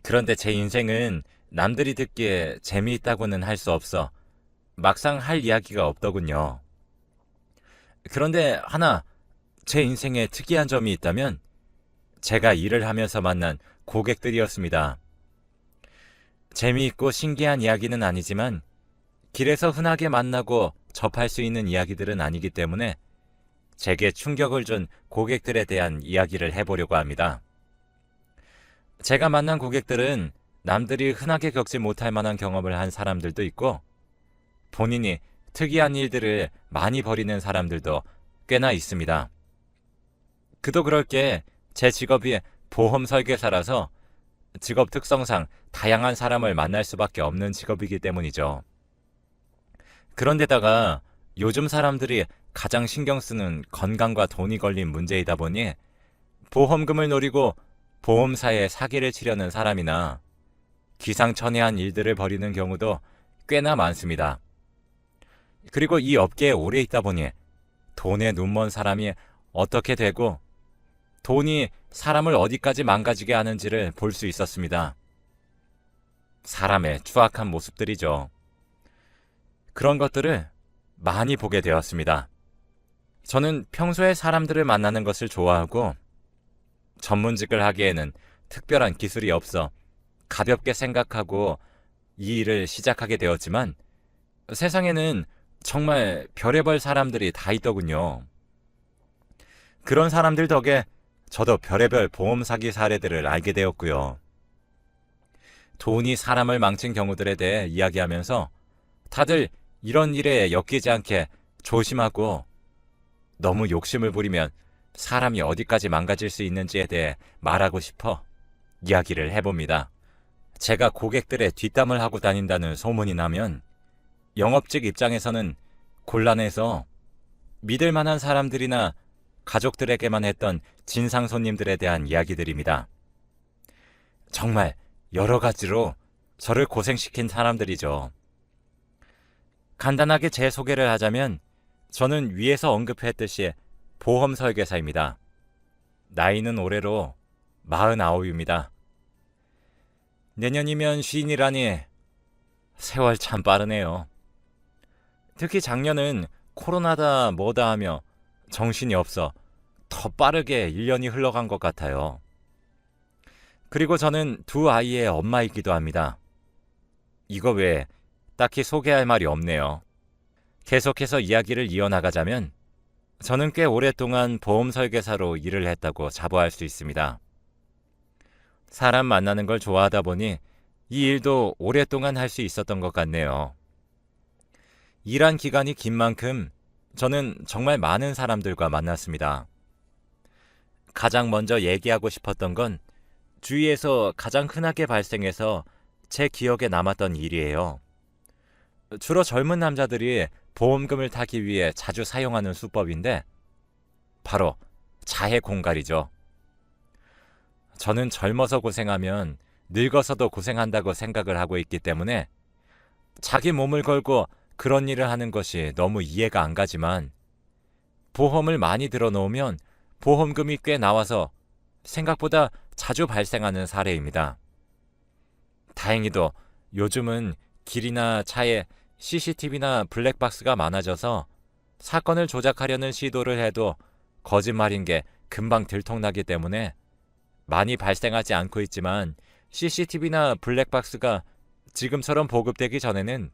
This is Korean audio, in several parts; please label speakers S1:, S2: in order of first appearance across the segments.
S1: 그런데 제 인생은 남들이 듣기에 재미있다고는 할 수 없어 막상 할 이야기가 없더군요. 그런데 하나 제 인생에 특이한 점이 있다면 제가 일을 하면서 만난 고객들이었습니다. 재미있고 신기한 이야기는 아니지만 길에서 흔하게 만나고 접할 수 있는 이야기들은 아니기 때문에 제게 충격을 준 고객들에 대한 이야기를 해보려고 합니다. 제가 만난 고객들은 남들이 흔하게 겪지 못할 만한 경험을 한 사람들도 있고 본인이 특이한 일들을 많이 벌이는 사람들도 꽤나 있습니다. 그도 그럴 게 제 직업이 보험 설계사라서 직업 특성상 다양한 사람을 만날 수밖에 없는 직업이기 때문이죠. 그런데다가 요즘 사람들이 가장 신경 쓰는 건강과 돈이 걸린 문제이다 보니 보험금을 노리고 보험사에 사기를 치려는 사람이나 기상천외한 일들을 벌이는 경우도 꽤나 많습니다. 그리고 이 업계에 오래 있다 보니 돈에 눈먼 사람이 어떻게 되고 돈이 사람을 어디까지 망가지게 하는지를 볼 수 있었습니다. 사람의 추악한 모습들이죠. 그런 것들을 많이 보게 되었습니다. 저는 평소에 사람들을 만나는 것을 좋아하고 전문직을 하기에는 특별한 기술이 없어 가볍게 생각하고 이 일을 시작하게 되었지만 세상에는 정말 별의별 사람들이 다 있더군요. 그런 사람들 덕에 저도 별의별 보험 사기 사례들을 알게 되었고요. 돈이 사람을 망친 경우들에 대해 이야기하면서 다들 이런 일에 엮이지 않게 조심하고 너무 욕심을 부리면 사람이 어디까지 망가질 수 있는지에 대해 말하고 싶어 이야기를 해봅니다. 제가 고객들의 뒷담을 하고 다닌다는 소문이 나면 영업직 입장에서는 곤란해서 믿을 만한 사람들이나 가족들에게만 했던 진상 손님들에 대한 이야기들입니다. 정말 여러 가지로 저를 고생시킨 사람들이죠. 간단하게 제 소개를 하자면 저는 위에서 언급했듯이 보험 설계사입니다. 나이는 올해로 49입니다. 내년이면 쉰이라니 세월 참 빠르네요. 특히 작년은 코로나다 뭐다 하며 정신이 없어 더 빠르게 1년이 흘러간 것 같아요. 그리고 저는 두 아이의 엄마이기도 합니다. 이거 외에 딱히 소개할 말이 없네요. 계속해서 이야기를 이어나가자면 저는 꽤 오랫동안 보험 설계사로 일을 했다고 자부할 수 있습니다. 사람 만나는 걸 좋아하다 보니 이 일도 오랫동안 할 수 있었던 것 같네요. 일한 기간이 긴 만큼 저는 정말 많은 사람들과 만났습니다. 가장 먼저 얘기하고 싶었던 건 주위에서 가장 흔하게 발생해서 제 기억에 남았던 일이에요. 주로 젊은 남자들이 보험금을 타기 위해 자주 사용하는 수법인데 바로 자해 공갈이죠. 저는 젊어서 고생하면 늙어서도 고생한다고 생각을 하고 있기 때문에 자기 몸을 걸고 그런 일을 하는 것이 너무 이해가 안 가지만 보험을 많이 들어놓으면 보험금이 꽤 나와서 생각보다 자주 발생하는 사례입니다. 다행히도 요즘은 길이나 차에 CCTV나 블랙박스가 많아져서 사건을 조작하려는 시도를 해도 거짓말인 게 금방 들통나기 때문에 많이 발생하지 않고 있지만 CCTV나 블랙박스가 지금처럼 보급되기 전에는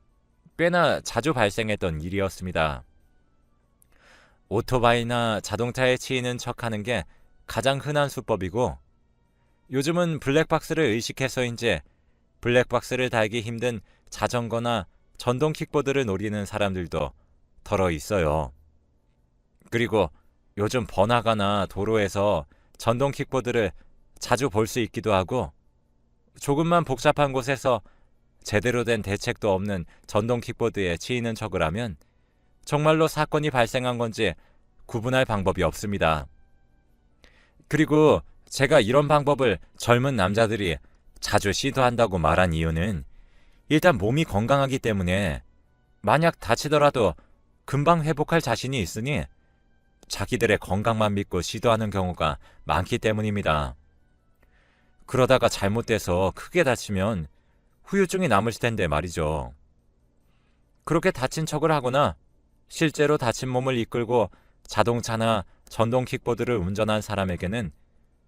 S1: 꽤나 자주 발생했던 일이었습니다. 오토바이나 자동차에 치이는 척하는 게 가장 흔한 수법이고 요즘은 블랙박스를 의식해서인지 블랙박스를 달기 힘든 자전거나 전동 킥보드를 노리는 사람들도 덜어 있어요. 그리고 요즘 번화가나 도로에서 전동 킥보드를 자주 볼 수 있기도 하고 조금만 복잡한 곳에서 제대로 된 대책도 없는 전동 킥보드에 치이는 척을 하면 정말로 사건이 발생한 건지 구분할 방법이 없습니다. 그리고 제가 이런 방법을 젊은 남자들이 자주 시도한다고 말한 이유는 일단 몸이 건강하기 때문에 만약 다치더라도 금방 회복할 자신이 있으니 자기들의 건강만 믿고 시도하는 경우가 많기 때문입니다. 그러다가 잘못돼서 크게 다치면 후유증이 남을 텐데 말이죠. 그렇게 다친 척을 하거나 실제로 다친 몸을 이끌고 자동차나 전동 킥보드를 운전한 사람에게는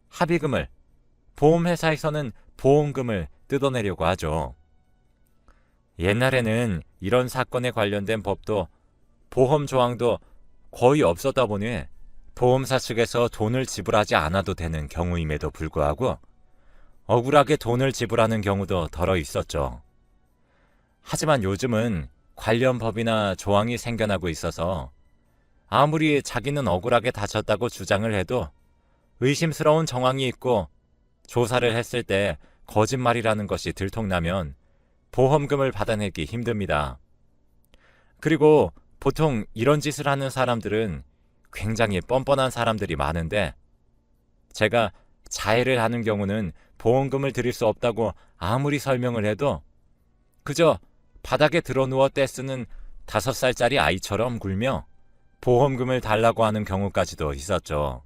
S1: 합의금을, 보험회사에서는 보험금을 뜯어내려고 하죠. 옛날에는 이런 사건에 관련된 법도 보험 조항도 거의 없었다 보니 보험사 측에서 돈을 지불하지 않아도 되는 경우임에도 불구하고 억울하게 돈을 지불하는 경우도 덜어 있었죠. 하지만 요즘은 관련 법이나 조항이 생겨나고 있어서 아무리 자기는 억울하게 다쳤다고 주장을 해도 의심스러운 정황이 있고 조사를 했을 때 거짓말이라는 것이 들통나면 보험금을 받아내기 힘듭니다. 그리고 보통 이런 짓을 하는 사람들은 굉장히 뻔뻔한 사람들이 많은데 제가 자해를 하는 경우는 보험금을 드릴 수 없다고 아무리 설명을 해도 그저 바닥에 드러누워 떼쓰는 5살짜리 아이처럼 굴며 보험금을 달라고 하는 경우까지도 있었죠.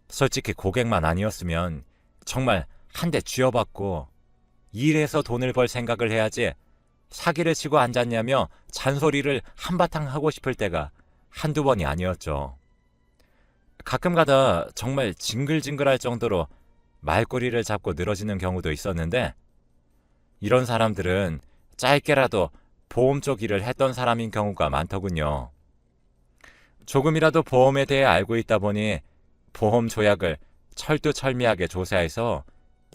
S1: 솔직히 고객만 아니었으면 정말 한 대 쥐어받고 일해서 돈을 벌 생각을 해야지 사기를 치고 앉았냐며 잔소리를 한바탕 하고 싶을 때가 한두 번이 아니었죠. 가끔가다 정말 징글징글할 정도로 말꼬리를 잡고 늘어지는 경우도 있었는데 이런 사람들은 짧게라도 보험 쪽 일을 했던 사람인 경우가 많더군요. 조금이라도 보험에 대해 알고 있다 보니 보험 조약을 철두철미하게 조사해서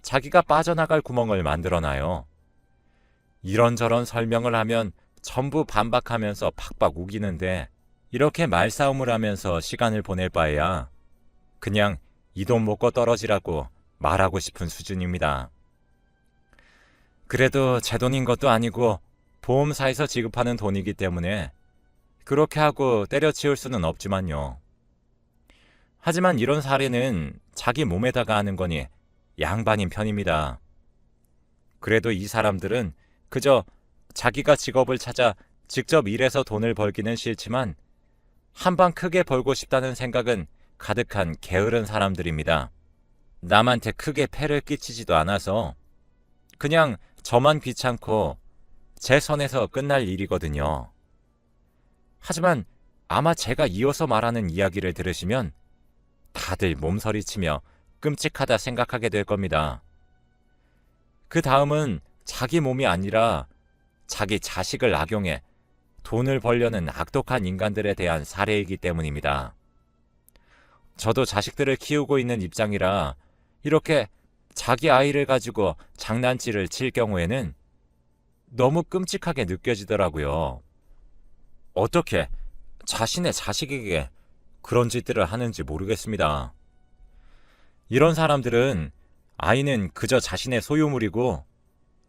S1: 자기가 빠져나갈 구멍을 만들어놔요. 이런저런 설명을 하면 전부 반박하면서 팍팍 우기는데 이렇게 말싸움을 하면서 시간을 보낼 바에야 그냥 이 돈 먹고 떨어지라고 말하고 싶은 수준입니다. 그래도 제 돈인 것도 아니고 보험사에서 지급하는 돈이기 때문에 그렇게 하고 때려치울 수는 없지만요. 하지만 이런 사례는 자기 몸에다가 하는 거니 양반인 편입니다. 그래도 이 사람들은 그저 자기가 직업을 찾아 직접 일해서 돈을 벌기는 싫지만 한방 크게 벌고 싶다는 생각은 가득한 게으른 사람들입니다. 남한테 크게 폐를 끼치지도 않아서 그냥 저만 귀찮고 제 선에서 끝날 일이거든요. 하지만 아마 제가 이어서 말하는 이야기를 들으시면 다들 몸서리치며 끔찍하다 생각하게 될 겁니다. 그 다음은 자기 몸이 아니라 자기 자식을 악용해 돈을 벌려는 악독한 인간들에 대한 사례이기 때문입니다. 저도 자식들을 키우고 있는 입장이라 이렇게 자기 아이를 가지고 장난질을 칠 경우에는 너무 끔찍하게 느껴지더라고요. 어떻게 자신의 자식에게 그런 짓들을 하는지 모르겠습니다. 이런 사람들은 아이는 그저 자신의 소유물이고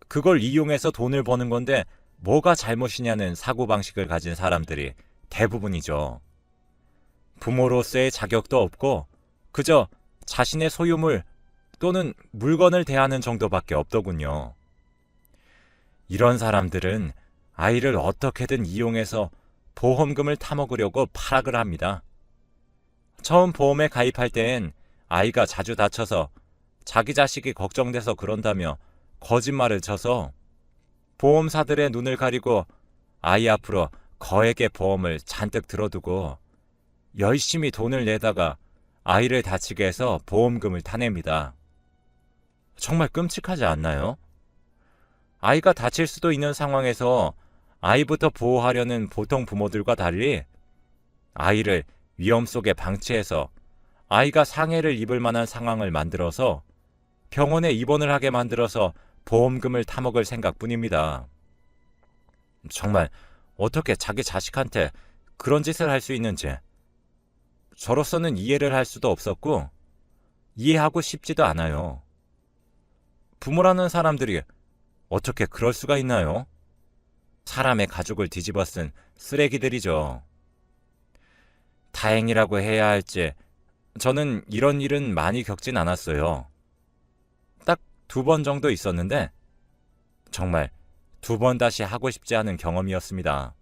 S1: 그걸 이용해서 돈을 버는 건데 뭐가 잘못이냐는 사고방식을 가진 사람들이 대부분이죠. 부모로서의 자격도 없고 그저 자신의 소유물 또는 물건을 대하는 정도밖에 없더군요. 이런 사람들은 아이를 어떻게든 이용해서 보험금을 타먹으려고 파락을 합니다. 처음 보험에 가입할 때엔 아이가 자주 다쳐서 자기 자식이 걱정돼서 그런다며 거짓말을 쳐서 보험사들의 눈을 가리고 아이 앞으로 거액의 보험을 잔뜩 들어두고 열심히 돈을 내다가 아이를 다치게 해서 보험금을 타냅니다. 정말 끔찍하지 않나요? 아이가 다칠 수도 있는 상황에서 아이부터 보호하려는 보통 부모들과 달리 아이를 위험 속에 방치해서 아이가 상해를 입을 만한 상황을 만들어서 병원에 입원을 하게 만들어서 보험금을 타먹을 생각뿐입니다. 정말 어떻게 자기 자식한테 그런 짓을 할 수 있는지 저로서는 이해를 할 수도 없었고 이해하고 싶지도 않아요. 부모라는 사람들이 어떻게 그럴 수가 있나요? 사람의 가족을 뒤집어 쓴 쓰레기들이죠. 다행이라고 해야 할지 저는 이런 일은 많이 겪진 않았어요. 딱 2번 정도 있었는데 정말 2번 다시 하고 싶지 않은 경험이었습니다.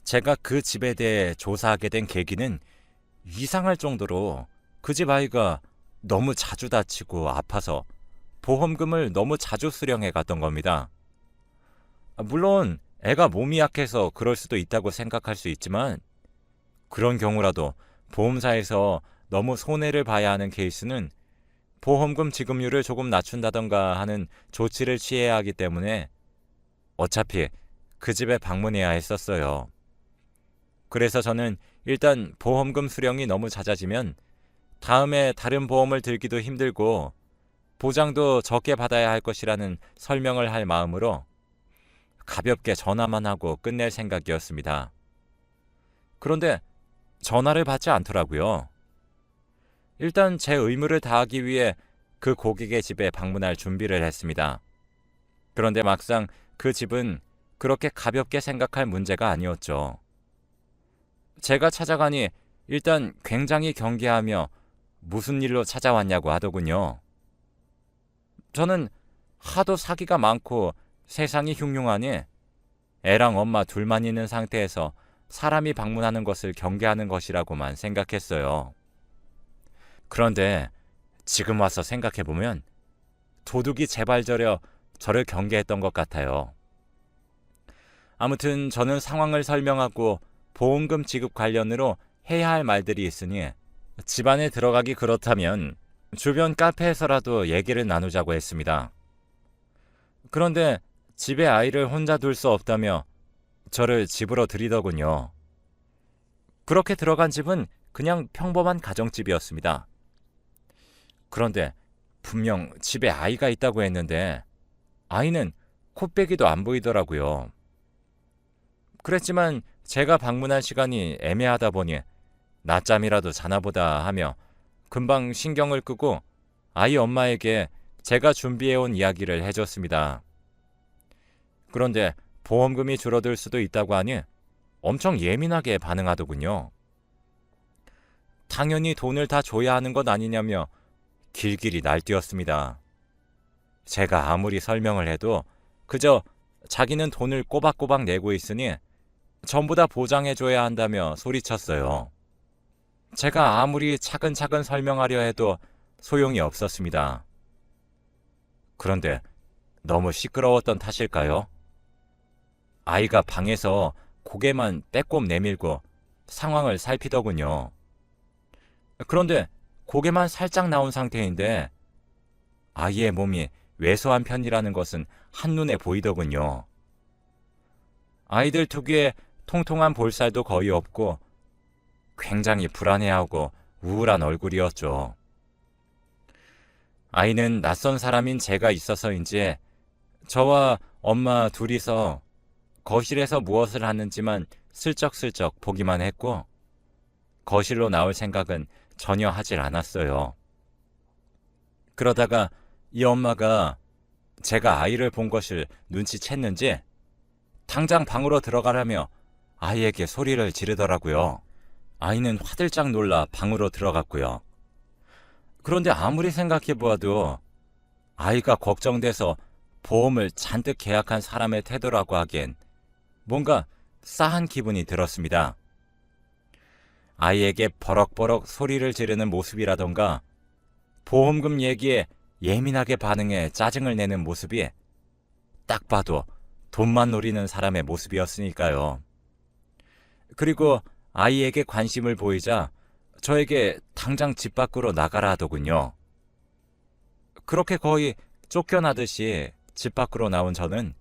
S1: 제가 그 집에 대해 조사하게 된 계기는 이상할 정도로 그 집 아이가 너무 자주 다치고 아파서 보험금을 너무 자주 수령해 갔던 겁니다. 물론 애가 몸이 약해서 그럴 수도 있다고 생각할 수 있지만 그런 경우라도 보험사에서 너무 손해를 봐야 하는 케이스는 보험금 지급률을 조금 낮춘다던가 하는 조치를 취해야 하기 때문에 어차피 그 집에 방문해야 했었어요. 그래서 저는 일단 보험금 수령이 너무 잦아지면 다음에 다른 보험을 들기도 힘들고 보장도 적게 받아야 할 것이라는 설명을 할 마음으로 가볍게 전화만 하고 끝낼 생각이었습니다. 그런데 전화를 받지 않더라고요. 일단 제 의무를 다하기 위해 그 고객의 집에 방문할 준비를 했습니다. 그런데 막상 그 집은 그렇게 가볍게 생각할 문제가 아니었죠. 제가 찾아가니 일단 굉장히 경계하며 무슨 일로 찾아왔냐고 하더군요. 저는 하도 사기가 많고 세상이 흉흉하니 애랑 엄마 둘만 있는 상태에서 사람이 방문하는 것을 경계하는 것이라고만 생각했어요. 그런데 지금 와서 생각해보면 도둑이 제발 저려 저를 경계했던 것 같아요. 아무튼 저는 상황을 설명하고 보험금 지급 관련으로 해야 할 말들이 있으니 집안에 들어가기 그렇다면 주변 카페에서라도 얘기를 나누자고 했습니다. 그런데 집에 아이를 혼자 둘 수 없다며 저를 집으로 들이더군요. 그렇게 들어간 집은 그냥 평범한 가정집이었습니다. 그런데 분명 집에 아이가 있다고 했는데 아이는 코빼기도 안 보이더라고요. 그랬지만 제가 방문할 시간이 애매하다 보니 낮잠이라도 자나보다 하며 금방 신경을 끄고 아이 엄마에게 제가 준비해온 이야기를 해줬습니다. 그런데 보험금이 줄어들 수도 있다고 하니 엄청 예민하게 반응하더군요. 당연히 돈을 다 줘야 하는 것 아니냐며 길길이 날뛰었습니다. 제가 아무리 설명을 해도 그저 자기는 돈을 꼬박꼬박 내고 있으니 전부 다 보장해줘야 한다며 소리쳤어요. 제가 아무리 차근차근 설명하려 해도 소용이 없었습니다. 그런데 너무 시끄러웠던 탓일까요? 아이가 방에서 고개만 빼꼼 내밀고 상황을 살피더군요. 그런데 고개만 살짝 나온 상태인데 아이의 몸이 왜소한 편이라는 것은 한눈에 보이더군요. 아이들 특유의 통통한 볼살도 거의 없고 굉장히 불안해하고 우울한 얼굴이었죠. 아이는 낯선 사람인 제가 있어서인지 저와 엄마 둘이서 거실에서 무엇을 하는지만 슬쩍슬쩍 보기만 했고 거실로 나올 생각은 전혀 하질 않았어요. 그러다가 이 엄마가 제가 아이를 본 것을 눈치챘는지 당장 방으로 들어가라며 아이에게 소리를 지르더라고요. 아이는 화들짝 놀라 방으로 들어갔고요. 그런데 아무리 생각해보아도 아이가 걱정돼서 보험을 잔뜩 계약한 사람의 태도라고 하기엔 뭔가 싸한 기분이 들었습니다. 아이에게 버럭버럭 소리를 지르는 모습이라던가 보험금 얘기에 예민하게 반응해 짜증을 내는 모습이 딱 봐도 돈만 노리는 사람의 모습이었으니까요. 그리고 아이에게 관심을 보이자 저에게 당장 집 밖으로 나가라 하더군요. 그렇게 거의 쫓겨나듯이 집 밖으로 나온 저는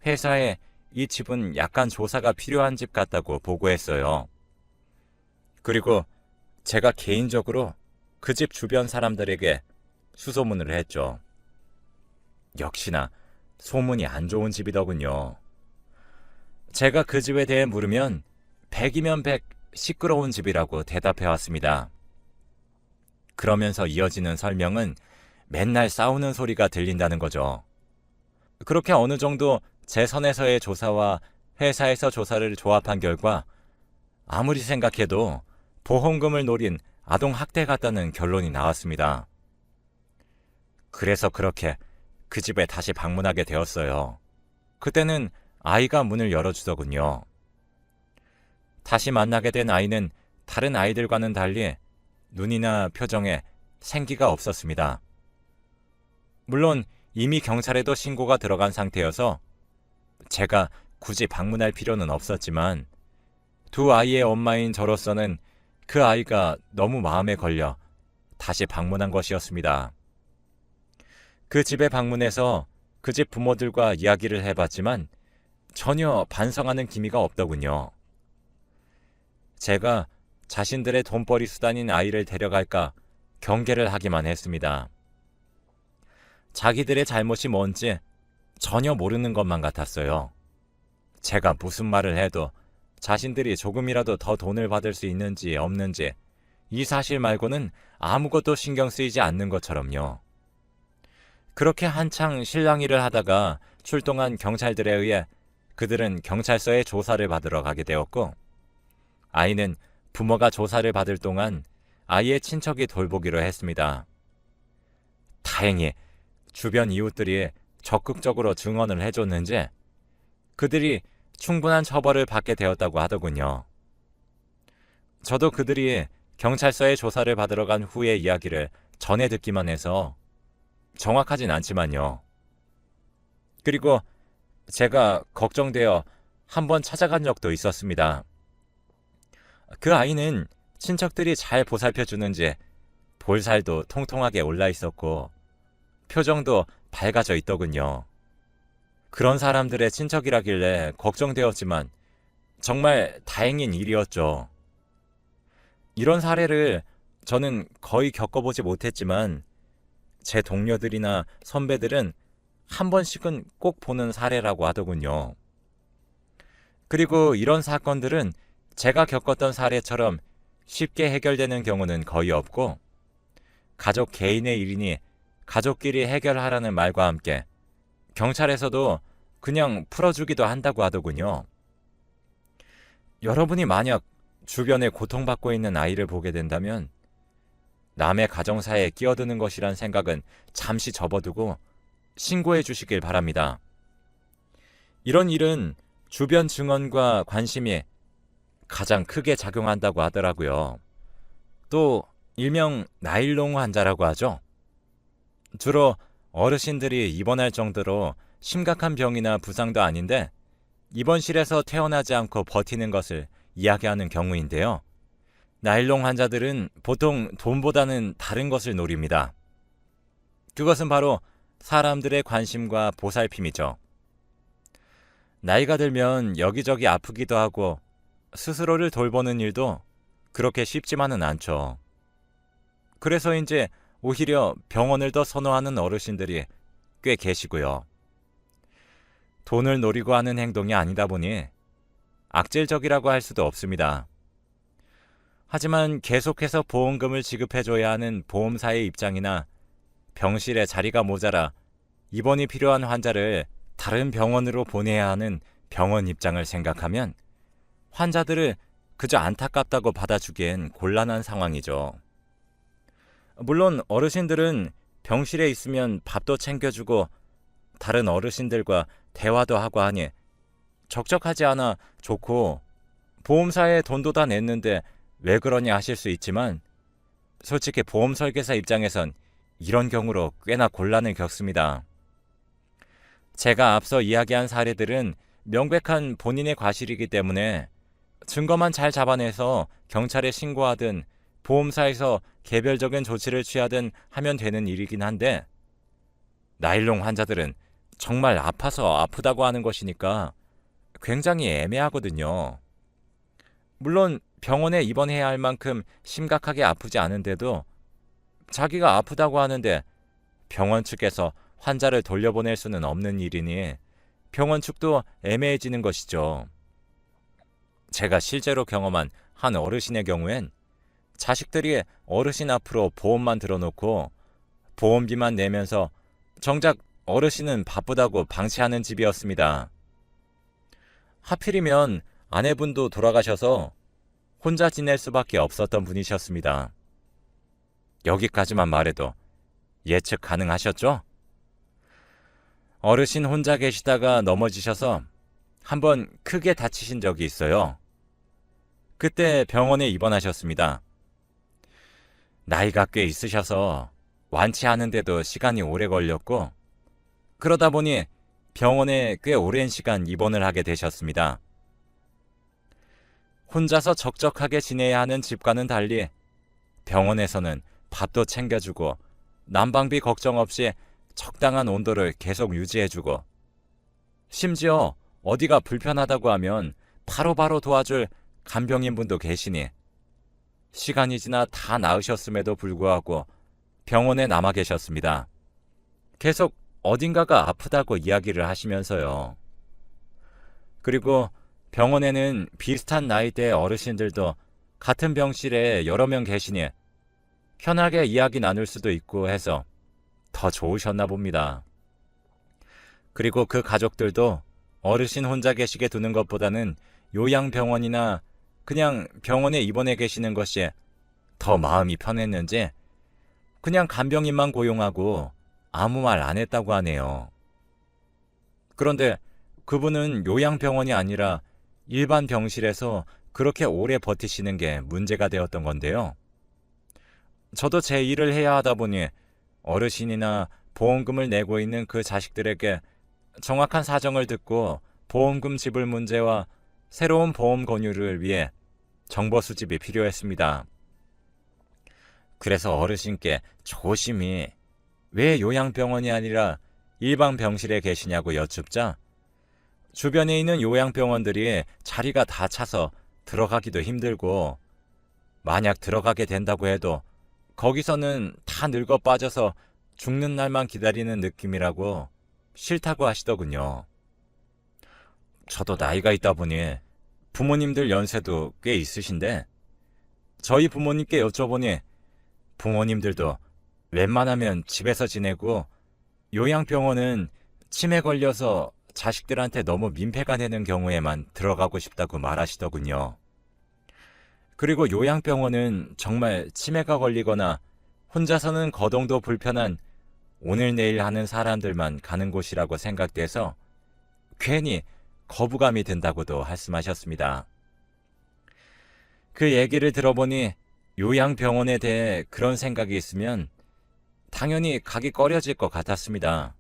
S1: 회사에 이 집은 약간 조사가 필요한 집 같다고 보고했어요. 그리고 제가 개인적으로 그 집 주변 사람들에게 수소문을 했죠. 역시나 소문이 안 좋은 집이더군요. 제가 그 집에 대해 물으면 100이면 100 시끄러운 집이라고 대답해왔습니다. 그러면서 이어지는 설명은 맨날 싸우는 소리가 들린다는 거죠. 그렇게 어느 정도 제 선에서의 조사와 회사에서 조사를 조합한 결과 아무리 생각해도 보험금을 노린 아동학대 같다는 결론이 나왔습니다. 그래서 그렇게 그 집에 다시 방문하게 되었어요. 그때는 아이가 문을 열어주더군요. 다시 만나게 된 아이는 다른 아이들과는 달리 눈이나 표정에 생기가 없었습니다. 물론 이미 경찰에도 신고가 들어간 상태여서 제가 굳이 방문할 필요는 없었지만 두 아이의 엄마인 저로서는 그 아이가 너무 마음에 걸려 다시 방문한 것이었습니다. 그 집에 방문해서 그 집 부모들과 이야기를 해봤지만 전혀 반성하는 기미가 없더군요. 제가 자신들의 돈벌이 수단인 아이를 데려갈까 경계를 하기만 했습니다. 자기들의 잘못이 뭔지 전혀 모르는 것만 같았어요. 제가 무슨 말을 해도 자신들이 조금이라도 더 돈을 받을 수 있는지 없는지 이 사실 말고는 아무것도 신경 쓰이지 않는 것처럼요. 그렇게 한창 실랑이를 하다가 출동한 경찰들에 의해 그들은 경찰서에 조사를 받으러 가게 되었고, 아이는 부모가 조사를 받을 동안 아이의 친척이 돌보기로 했습니다. 다행히 주변 이웃들이 적극적으로 증언을 해줬는지 그들이 충분한 처벌을 받게 되었다고 하더군요. 저도 그들이 경찰서에 조사를 받으러 간 후의 이야기를 전해 듣기만 해서 정확하진 않지만요. 그리고 제가 걱정되어 한번 찾아간 적도 있었습니다. 그 아이는 친척들이 잘 보살펴주는지 볼살도 통통하게 올라 있었고 표정도 밝아져 있더군요. 그런 사람들의 친척이라길래 걱정되었지만 정말 다행인 일이었죠. 이런 사례를 저는 거의 겪어보지 못했지만 제 동료들이나 선배들은 한 번씩은 꼭 보는 사례라고 하더군요. 그리고 이런 사건들은 제가 겪었던 사례처럼 쉽게 해결되는 경우는 거의 없고 가족 개인의 일이니 가족끼리 해결하라는 말과 함께 경찰에서도 그냥 풀어주기도 한다고 하더군요. 여러분이 만약 주변에 고통받고 있는 아이를 보게 된다면 남의 가정사에 끼어드는 것이란 생각은 잠시 접어두고 신고해 주시길 바랍니다. 이런 일은 주변 증언과 관심이 가장 크게 작용한다고 하더라고요. 또 일명 나일롱 환자라고 하죠. 주로 어르신들이 입원할 정도로 심각한 병이나 부상도 아닌데 입원실에서 퇴원하지 않고 버티는 것을 이야기하는 경우인데요. 나일롱 환자들은 보통 돈보다는 다른 것을 노립니다. 그것은 바로 사람들의 관심과 보살핌이죠. 나이가 들면 여기저기 아프기도 하고 스스로를 돌보는 일도 그렇게 쉽지만은 않죠. 그래서인지 오히려 병원을 더 선호하는 어르신들이 꽤 계시고요. 돈을 노리고 하는 행동이 아니다 보니 악질적이라고 할 수도 없습니다. 하지만 계속해서 보험금을 지급해줘야 하는 보험사의 입장이나 병실에 자리가 모자라 입원이 필요한 환자를 다른 병원으로 보내야 하는 병원 입장을 생각하면 환자들을 그저 안타깝다고 받아주기엔 곤란한 상황이죠. 물론 어르신들은 병실에 있으면 밥도 챙겨주고 다른 어르신들과 대화도 하고 하니 적적하지 않아 좋고 보험사에 돈도 다 냈는데 왜 그러냐 하실 수 있지만 솔직히 보험 설계사 입장에선 이런 경우로 꽤나 곤란을 겪습니다. 제가 앞서 이야기한 사례들은 명백한 본인의 과실이기 때문에 증거만 잘 잡아내서 경찰에 신고하든 보험사에서 개별적인 조치를 취하든 하면 되는 일이긴 한데 나일롱 환자들은 정말 아파서 아프다고 하는 것이니까 굉장히 애매하거든요. 물론 병원에 입원해야 할 만큼 심각하게 아프지 않은데도 자기가 아프다고 하는데 병원 측에서 환자를 돌려보낼 수는 없는 일이니 병원 측도 애매해지는 것이죠. 제가 실제로 경험한 한 어르신의 경우엔 자식들이 어르신 앞으로 보험만 들어놓고 보험비만 내면서 정작 어르신은 바쁘다고 방치하는 집이었습니다. 하필이면 아내분도 돌아가셔서 혼자 지낼 수밖에 없었던 분이셨습니다. 여기까지만 말해도 예측 가능하셨죠? 어르신 혼자 계시다가 넘어지셔서 한번 크게 다치신 적이 있어요. 그때 병원에 입원하셨습니다. 나이가 꽤 있으셔서 완치하는데도 시간이 오래 걸렸고, 그러다 보니 병원에 꽤 오랜 시간 입원을 하게 되셨습니다. 혼자서 적적하게 지내야 하는 집과는 달리 병원에서는 밥도 챙겨주고 난방비 걱정 없이 적당한 온도를 계속 유지해주고, 심지어 어디가 불편하다고 하면 바로바로 도와줄 간병인분도 계시니 시간이 지나 다 나으셨음에도 불구하고 병원에 남아 계셨습니다. 계속 어딘가가 아프다고 이야기를 하시면서요. 그리고 병원에는 비슷한 나이대의 어르신들도 같은 병실에 여러 명 계시니 편하게 이야기 나눌 수도 있고 해서 더 좋으셨나 봅니다. 그리고 그 가족들도 어르신 혼자 계시게 두는 것보다는 요양병원이나 그냥 병원에 입원해 계시는 것이 더 마음이 편했는지 그냥 간병인만 고용하고 아무 말 안 했다고 하네요. 그런데 그분은 요양병원이 아니라 일반 병실에서 그렇게 오래 버티시는 게 문제가 되었던 건데요. 저도 제 일을 해야 하다 보니 어르신이나 보험금을 내고 있는 그 자식들에게 정확한 사정을 듣고 보험금 지불 문제와 새로운 보험 권유를 위해 정보 수집이 필요했습니다. 그래서 어르신께 조심히 왜 요양병원이 아니라 일반 병실에 계시냐고 여쭙자 주변에 있는 요양병원들이 자리가 다 차서 들어가기도 힘들고, 만약 들어가게 된다고 해도 거기서는 다 늙어 빠져서 죽는 날만 기다리는 느낌이라고 싫다고 하시더군요. 저도 나이가 있다 보니 부모님들 연세도 꽤 있으신데 저희 부모님께 여쭤보니 부모님들도 웬만하면 집에서 지내고 요양병원은 치매 걸려서 자식들한테 너무 민폐가 되는 경우에만 들어가고 싶다고 말하시더군요. 그리고 요양병원은 정말 치매가 걸리거나 혼자서는 거동도 불편한 오늘 내일 하는 사람들만 가는 곳이라고 생각돼서 괜히 거부감이 든다고도 말씀하셨습니다. 그 얘기를 들어보니 요양병원에 대해 그런 생각이 있으면 당연히 가기 꺼려질 것 같았습니다.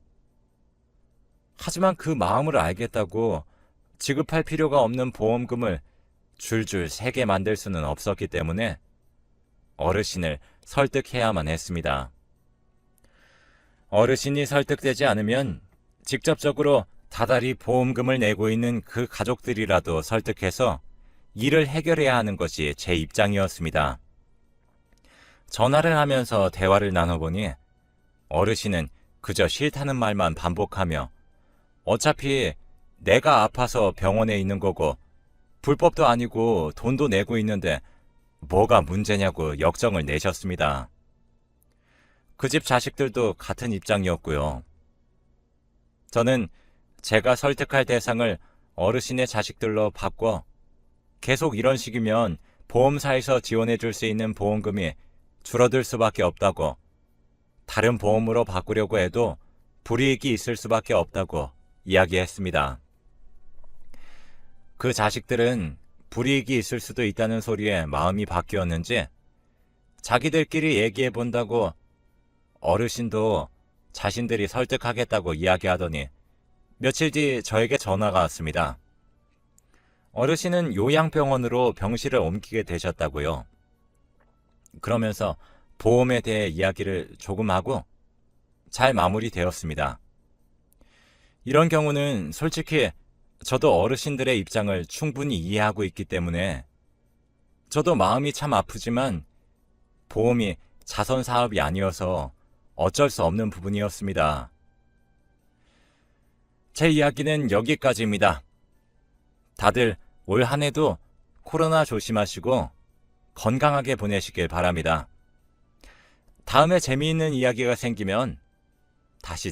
S1: 하지만 그 마음을 알겠다고 지급할 필요가 없는 보험금을 줄줄 세게 만들 수는 없었기 때문에 어르신을 설득해야만 했습니다. 어르신이 설득되지 않으면 직접적으로 다달이 보험금을 내고 있는 그 가족들이라도 설득해서 일을 해결해야 하는 것이 제 입장이었습니다. 전화를 하면서 대화를 나눠보니 어르신은 그저 싫다는 말만 반복하며 어차피 내가 아파서 병원에 있는 거고 불법도 아니고 돈도 내고 있는데 뭐가 문제냐고 역정을 내셨습니다. 그 집 자식들도 같은 입장이었고요. 저는 제가 설득할 대상을 어르신의 자식들로 바꿔 계속 이런 식이면 보험사에서 지원해 줄 수 있는 보험금이 줄어들 수밖에 없다고, 다른 보험으로 바꾸려고 해도 불이익이 있을 수밖에 없다고 이야기했습니다. 그 자식들은 불이익이 있을 수도 있다는 소리에 마음이 바뀌었는지 자기들끼리 얘기해 본다고 어르신도 자신들이 설득하겠다고 이야기하더니 며칠 뒤 저에게 전화가 왔습니다. 어르신은 요양병원으로 병실을 옮기게 되셨다고요. 그러면서 보험에 대해 이야기를 조금 하고 잘 마무리되었습니다. 이런 경우는 솔직히 저도 어르신들의 입장을 충분히 이해하고 있기 때문에 저도 마음이 참 아프지만 보험이 자선 사업이 아니어서 어쩔 수 없는 부분이었습니다. 제 이야기는 여기까지입니다. 다들 올 한 해도 코로나 조심하시고 건강하게 보내시길 바랍니다. 다음에 재미있는 이야기가 생기면 다시